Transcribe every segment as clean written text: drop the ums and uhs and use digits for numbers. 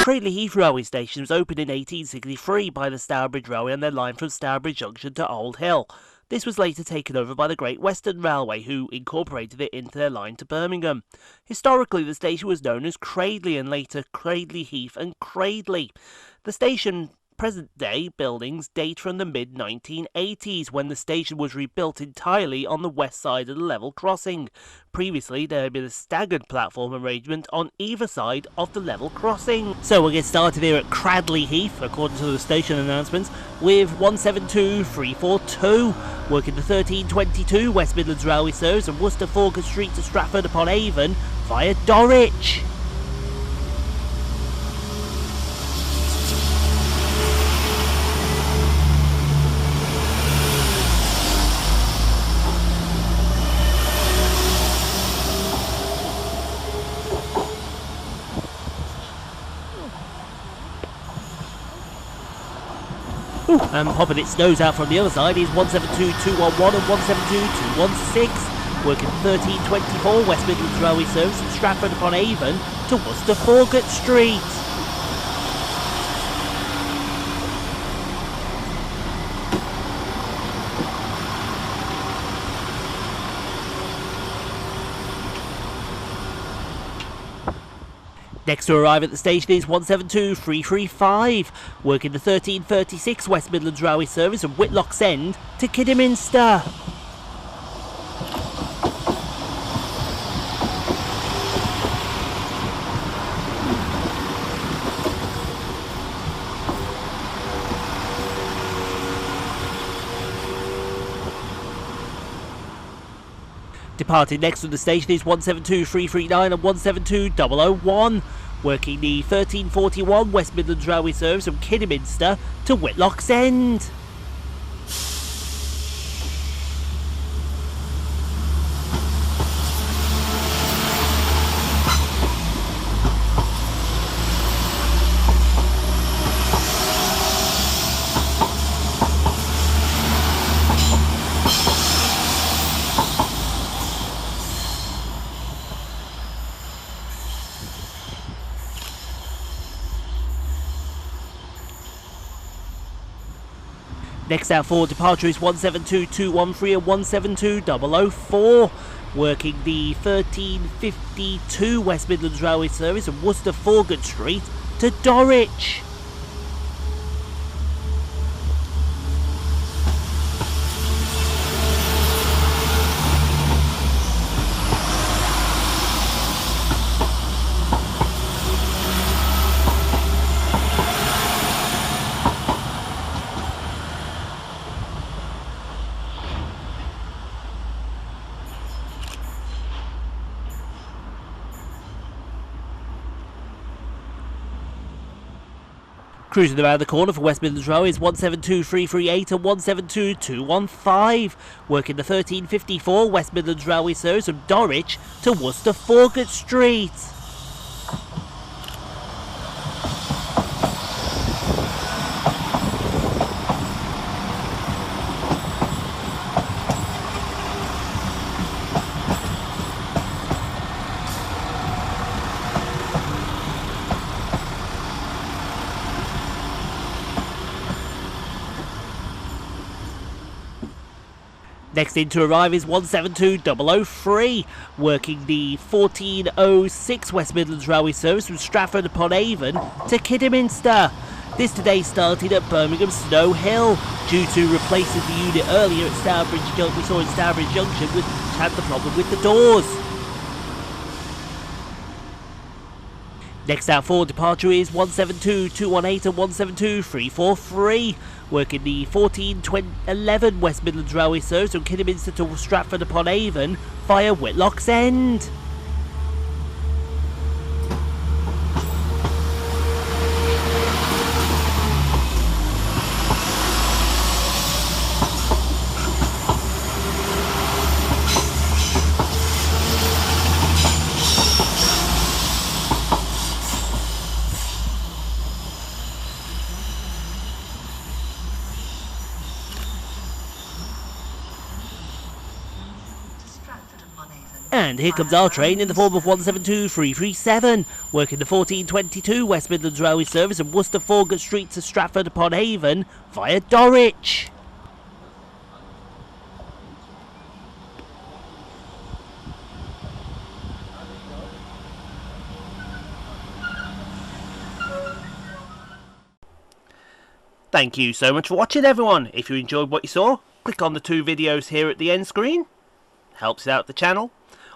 Cradley Heath railway station was opened in 1863 by the Stourbridge Railway on their line from Stourbridge Junction to Old Hill. This was later taken over by the Great Western Railway, who incorporated it into their line to Birmingham. Historically, the station was known as Cradley and later Cradley Heath and Cradley. The station present-day buildings date from the mid-1980s, when the station was rebuilt entirely on the west side of the level crossing. Previously, there had been a staggered platform arrangement on either side of the level crossing. So we'll get started here at Cradley Heath, according to the station announcements, with 172342, working the 1322 West Midlands Railway service from Worcester Falkirk Street to Stratford-upon-Avon via Dorwich. And popping its nose out from the other side is 172211 and 172216, working 1324 West Midlands Railway service from Stratford-upon-Avon to Worcester Falkirk Street. Next to arrive at the station is 172335, working the 1336 West Midlands Railway service from Whitlock's End to Kidderminster. Departing next from the station is 172339 and 172001, working the 1341 West Midlands Railway service from Kidderminster to Whitlock's End. Next out for departure is 172213 and 172004, working the 1352 West Midlands Railway service from Worcester Falkirk Street to Dorwich. Cruising around the corner for West Midlands Railway is 172338 and 172215, working the 1354 West Midlands Railway service from Dorwich to Worcester Falkirk Street. Next in to arrive is 172003, working the 1406 West Midlands Railway service from Stratford-upon-Avon to Kidderminster. This today started at Birmingham Snow Hill, due to replacing the unit earlier at Stourbridge Junction. We saw in Stourbridge Junction, which had the problem with the doors. Next out for departure is 172218 and 172343, working the 1411 West Midlands Railway service from Kidderminster to Stratford-upon-Avon via Whitlock's End. And here comes our train in the form of 172337, working the 1422 West Midlands Railway service from Worcester Foregate Street to Stratford-upon-Avon via Dorwich. Thank you so much for watching, everyone. If you enjoyed what you saw, click on the 2 videos here at the end screen. Helps out the channel.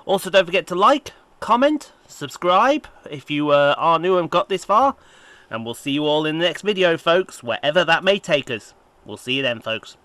Also, don't forget to like, comment, subscribe if you are new and got this far. And we'll see you all in the next video, folks, wherever that may take us. We'll see you then, folks.